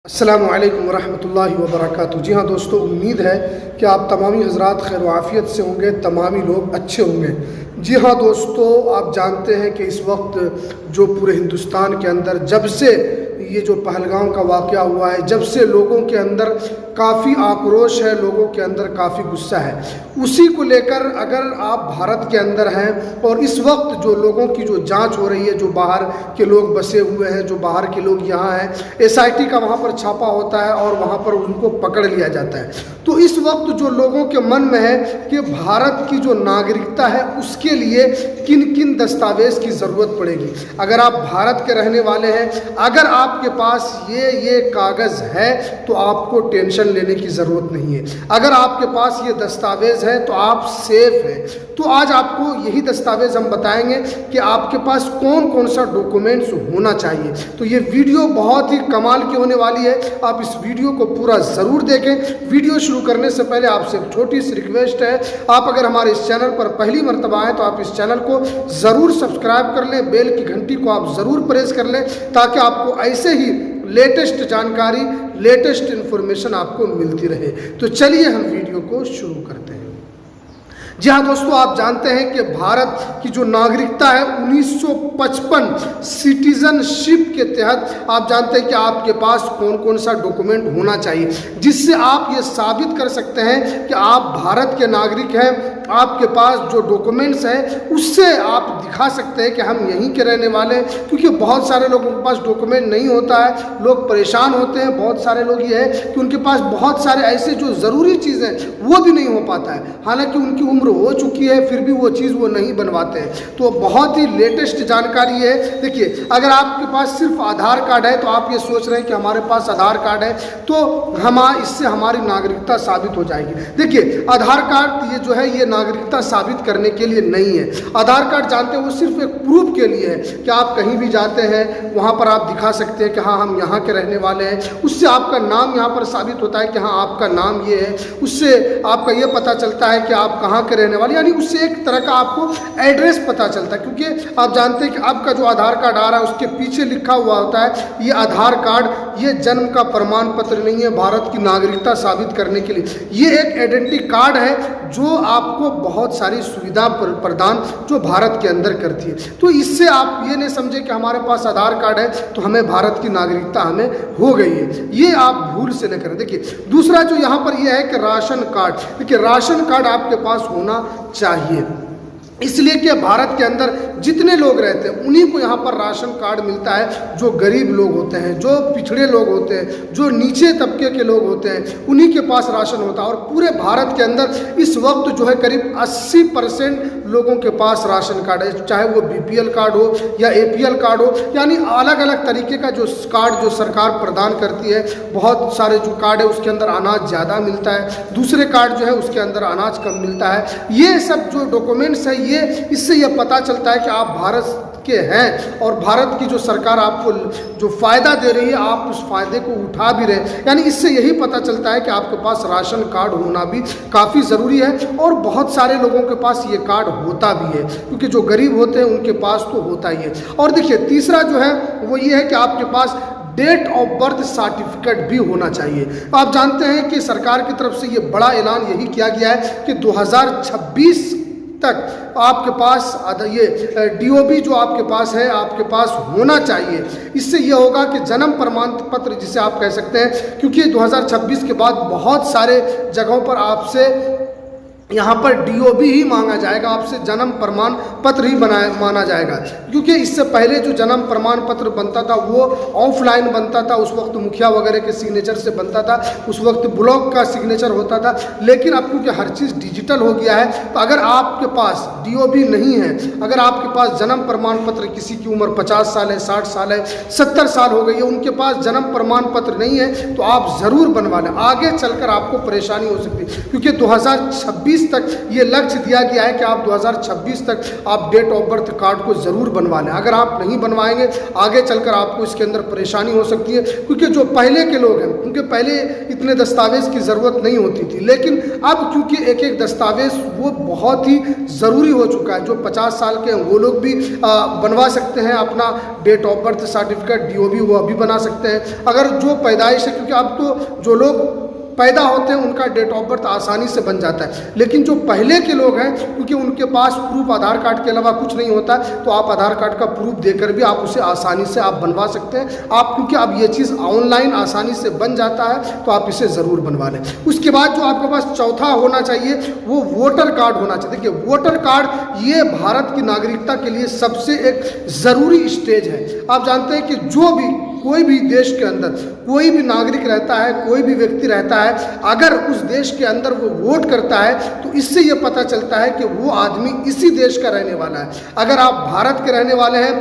अस्सलामु अलैकुम वरहमतुल्लाहि वबरकातुहू। जी हाँ दोस्तों, उम्मीद है कि आप तमामी हज़रात खैर आफ़ियत से होंगे, तमामी लोग अच्छे होंगे। जी हाँ दोस्तों, आप जानते हैं कि इस वक्त जो पूरे हिंदुस्तान के अंदर जब से ये जो पहलगाम का वाक़या हुआ है, जब से लोगों के अंदर काफ़ी आक्रोश है, लोगों के अंदर काफ़ी गुस्सा है, उसी को लेकर अगर आप भारत के अंदर हैं और इस वक्त जो लोगों की जो जांच हो रही है, जो बाहर के लोग बसे हुए हैं, जो बाहर के लोग यहाँ हैं, SIT का वहाँ पर छापा होता है और वहाँ पर उनको पकड़ लिया जाता है। तो इस वक्त जो लोगों के मन में है कि भारत की जो नागरिकता है उसके लिए किन किन दस्तावेज़ की ज़रूरत पड़ेगी। अगर आप भारत के रहने वाले हैं, अगर आपके पास ये कागज़ है तो आपको टेंशन लेने की ज़रूरत नहीं है। अगर आपके पास ये दस्तावेज़ है तो आप सेफ हैं। तो आज आपको यही दस्तावेज़ हम बताएंगे कि आपके पास कौन कौन सा डॉक्यूमेंट्स होना चाहिए। तो ये वीडियो बहुत ही कमाल की होने वाली है, आप इस वीडियो को पूरा ज़रूर देखें। वीडियो शुरू करने से पहले आपसे एक छोटी सी रिक्वेस्ट है, आप अगर हमारे इस चैनल पर पहली मर्तबा आएँ तो आप इस चैनल को ज़रूर सब्सक्राइब कर लें, बेल की घंटी को आप ज़रूर प्रेस कर लें ताकि आपको ऐसे ही लेटेस्ट जानकारी, लेटेस्ट इन्फॉर्मेशन आपको मिलती रहे। तो चलिए हम वीडियो को शुरू करते हैं। जी हाँ दोस्तों, आप जानते हैं कि भारत की जो नागरिकता है 1955 सिटीजनशिप के तहत आप जानते हैं कि आपके पास कौन कौन सा डॉक्यूमेंट होना चाहिए जिससे आप ये साबित कर सकते हैं कि आप भारत के नागरिक हैं। आपके पास जो डॉक्यूमेंट्स हैं उससे आप दिखा सकते हैं कि हम यहीं के रहने वाले हैं, क्योंकि बहुत सारे लोगों के पास डॉक्यूमेंट नहीं होता है, लोग परेशान होते हैं। बहुत सारे लोग ये है कि उनके पास बहुत सारे ऐसे जो ज़रूरी चीज़ें वो भी नहीं हो पाता है, हालांकि उनकी उम्र हो चुकी है फिर भी वो चीज़ वो नहीं बनवाते हैं। तो बहुत ही लेटेस्ट जानकारी है। देखिए, अगर आपके पास सिर्फ आधार कार्ड है तो आप ये सोच रहे हैं कि हमारे पास आधार कार्ड है तो इससे हमारी नागरिकता साबित हो जाएगी। देखिए, आधार कार्ड ये जो है ये नागरिकता साबित करने के लिए नहीं है। आधार कार्ड जानते हैं वो सिर्फ एक प्रूफ के लिए है कि आप कहीं भी जाते हैं वहाँ पर आप दिखा सकते हैं कि हाँ हम यहाँ के रहने वाले हैं। उससे आपका नाम यहाँ पर साबित होता है कि हाँ आपका नाम ये है, उससे आपका ये पता चलता है कि आप कहाँ के रहने वाले, यानी उससे एक तरह का आपको एड्रेस पता चलता है। क्योंकि आप जानते हैं कि आपका जो आधार कार्ड आ रहा है उसके पीछे लिखा हुआ होता है ये आधार कार्ड ये जन्म का प्रमाण पत्र नहीं है भारत की नागरिकता साबित करने के लिए, ये एक आइडेंटिटी कार्ड है जो आपको बहुत सारी सुविधा प्रदान जो भारत के अंदर करती है। तो इससे आप ये नहीं समझे कि हमारे पास आधार कार्ड है तो हमें भारत की नागरिकता हमें हो गई है, ये आप भूल से न करें। देखिए, दूसरा जो यहाँ पर यह है कि राशन कार्ड। देखिए, राशन कार्ड आपके पास होना चाहिए, इसलिए कि भारत के अंदर जितने लोग रहते हैं उन्हीं को यहाँ पर राशन कार्ड मिलता है। जो गरीब लोग होते हैं, जो पिछड़े लोग होते हैं, जो नीचे तबके के लोग होते हैं, उन्हीं के पास राशन होता है। और पूरे भारत के अंदर इस वक्त जो है करीब 80% लोगों के पास राशन कार्ड है, चाहे वो BPL कार्ड हो या APL कार्ड हो, यानी अलग अलग तरीके का जो कार्ड जो सरकार प्रदान करती है। बहुत सारे जो कार्ड है उसके अंदर अनाज ज़्यादा मिलता है, दूसरे कार्ड जो है उसके अंदर अनाज कम मिलता है। ये सब जो डॉक्यूमेंट्स है इससे यह पता चलता है कि आप भारत के हैं और भारत की जो सरकार आपको जो फ़ायदा दे रही है आप उस फ़ायदे को उठा भी रहे हैं। यानी इससे यही पता चलता है कि आपके पास राशन कार्ड होना भी काफ़ी ज़रूरी है और बहुत सारे लोगों के पास ये कार्ड होता भी है, क्योंकि जो गरीब होते हैं उनके पास तो होता ही है। और देखिए, तीसरा जो है वो ये है कि आपके पास डेट ऑफ बर्थ सर्टिफिकेट भी होना चाहिए। आप जानते हैं कि सरकार की तरफ से ये बड़ा ऐलान यही किया गया है कि 2026 तक आपके पास ये DOB जो आपके पास है आपके पास होना चाहिए। इससे ये होगा कि जन्म प्रमाण पत्र जिसे आप कह सकते हैं, क्योंकि 2026 के बाद बहुत सारे जगहों पर आपसे यहाँ पर DOB ही मांगा जाएगा, आपसे जन्म प्रमाण पत्र ही माना जाएगा। क्योंकि इससे पहले जो जन्म प्रमाण पत्र बनता था वो ऑफलाइन बनता था, उस वक्त मुखिया वगैरह के सिग्नेचर से बनता था, उस वक्त ब्लॉक का सिग्नेचर होता था। लेकिन अब क्योंकि हर चीज़ डिजिटल हो गया है तो अगर आपके पास DOB नहीं है, अगर आपके पास जन्म प्रमाण पत्र, किसी की उम्र 50 साल है, 60 साल है, 70 साल हो गई है, उनके पास जन्म प्रमाण पत्र नहीं है तो आप ज़रूर बनवा लें, आगे चलकर आपको परेशानी हो सकती है। क्योंकि 2026 2020 तक ये लक्ष्य दिया गया है कि आप 2026 तक आप डेट ऑफ बर्थ कार्ड को ज़रूर बनवा लें। अगर आप नहीं बनवाएंगे आगे चलकर आपको इसके अंदर परेशानी हो सकती है, क्योंकि जो पहले के लोग हैं क्योंकि पहले इतने दस्तावेज़ की ज़रूरत नहीं होती थी, लेकिन अब क्योंकि एक एक दस्तावेज़ वो बहुत ही ज़रूरी हो चुका है। जो 50 साल के हैं वो लोग भी बनवा सकते हैं अपना date of birth certificate, DOB वो अभी बना सकते हैं। अगर जो पैदाइश है, क्योंकि अब तो जो लोग पैदा होते हैं उनका डेट ऑफ बर्थ आसानी से बन जाता है, लेकिन जो पहले के लोग हैं क्योंकि उनके पास प्रूफ आधार कार्ड के अलावा कुछ नहीं होता, तो आप आधार कार्ड का प्रूफ देकर भी आप उसे आसानी से आप बनवा सकते हैं। आप क्योंकि अब ये चीज़ ऑनलाइन आसानी से बन जाता है तो आप इसे ज़रूर बनवा लें। उसके बाद जो आपके पास चौथा होना चाहिए वो वोटर कार्ड होना चाहिए। देखिए वोटर कार्ड ये भारत की नागरिकता के लिए सबसे एक ज़रूरी स्टेज है। आप जानते हैं कि जो भी कोई भी देश के अंदर कोई भी नागरिक रहता है, कोई भी व्यक्ति रहता है, अगर उस देश के अंदर वो वोट करता है तो इससे ये पता चलता है कि वो आदमी इसी देश का रहने वाला है। अगर आप भारत के रहने वाले हैं,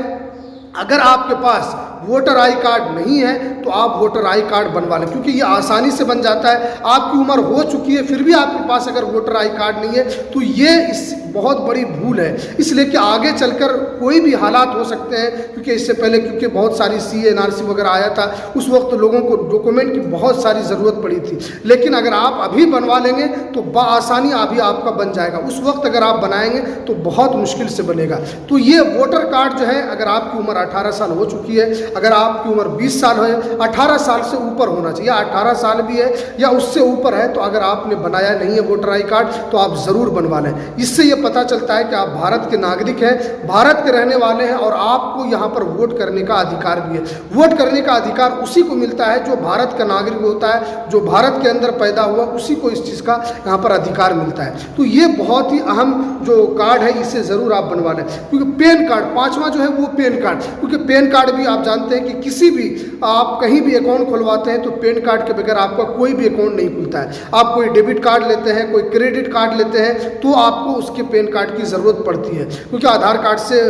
अगर आपके पास वोटर आई कार्ड नहीं है तो आप वोटर आई कार्ड बनवा लें, क्योंकि ये आसानी से बन जाता है। आपकी उम्र हो चुकी है फिर भी आपके पास अगर वोटर आई कार्ड नहीं है तो ये इस बहुत बड़ी भूल है, इसलिए कि आगे चलकर कोई भी हालात हो सकते हैं। क्योंकि इससे पहले क्योंकि बहुत सारी CA NRC वगैरह आया था, उस वक्त लोगों को डॉक्यूमेंट की बहुत सारी ज़रूरत पड़ी थी, लेकिन अगर आप अभी बनवा लेंगे तो बआसानी अभी आपका बन जाएगा। उस वक्त अगर आप बनाएंगे तो बहुत मुश्किल से बनेगा। तो ये वोटर कार्ड जो है, अगर आपकी उम्र 18 साल हो चुकी है, अगर आपकी उम्र 20 साल है, 18 साल से ऊपर होना चाहिए, 18 साल भी है या उससे ऊपर है, तो अगर आपने बनाया नहीं है वोटर आई कार्ड तो आप ज़रूर बनवा लें। इससे ये पता चलता है कि आप भारत के नागरिक हैं, भारत के रहने वाले हैं और आपको यहाँ पर वोट करने का अधिकार भी है। वोट करने का अधिकार उसी को मिलता है जो भारत का नागरिक होता है, जो भारत के अंदर पैदा हुआ, उसी को इस चीज़ का यहाँ पर अधिकार मिलता है। तो ये बहुत ही अहम जो कार्ड है इसे ज़रूर आप बनवा लें। क्योंकि पैन कार्ड, पाँचवा जो है वो पैन कार्ड, क्योंकि पैन कार्ड भी आप जानते हैं कि किसी भी आप कहीं भी अकाउंट खुलवाते हैं तो पैन कार्ड के बगैर आपका कोई भी अकाउंट नहीं खुलता है। आप कोई डेबिट कार्ड लेते हैं, कोई क्रेडिट कार्ड लेते हैं तो आपको उसके पैन कार्ड की ज़रूरत पड़ती है, क्योंकि आधार कार्ड से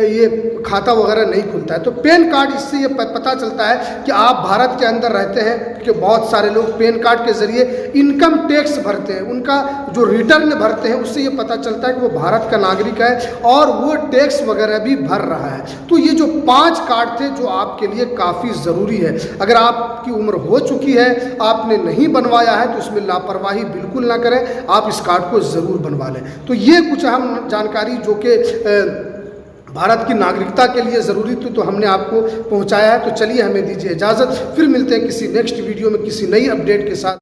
ये खाता वगैरह नहीं खुलता है। तो पैन कार्ड, इससे ये पता चलता है कि आप भारत के अंदर रहते हैं, क्योंकि बहुत सारे लोग पैन कार्ड के ज़रिए इनकम टैक्स भरते हैं, उनका जो रिटर्न भरते हैं उससे ये पता चलता है कि वो भारत का नागरिक है और वो टैक्स वगैरह भी भर रहा है। तो ये जो 5 कार्ड थे जो आपके लिए काफ़ी ज़रूरी है। अगर आपकी उम्र हो चुकी है, आपने नहीं बनवाया है तो इसमें लापरवाही बिल्कुल ना करें, आप इस कार्ड को ज़रूर बनवा लें। तो ये कुछ अहम जानकारी जो कि भारत की नागरिकता के लिए ज़रूरी थी तो हमने आपको पहुंचाया है। तो चलिए हमें दीजिए इजाज़त, फिर मिलते हैं किसी नेक्स्ट वीडियो में किसी नई अपडेट के साथ।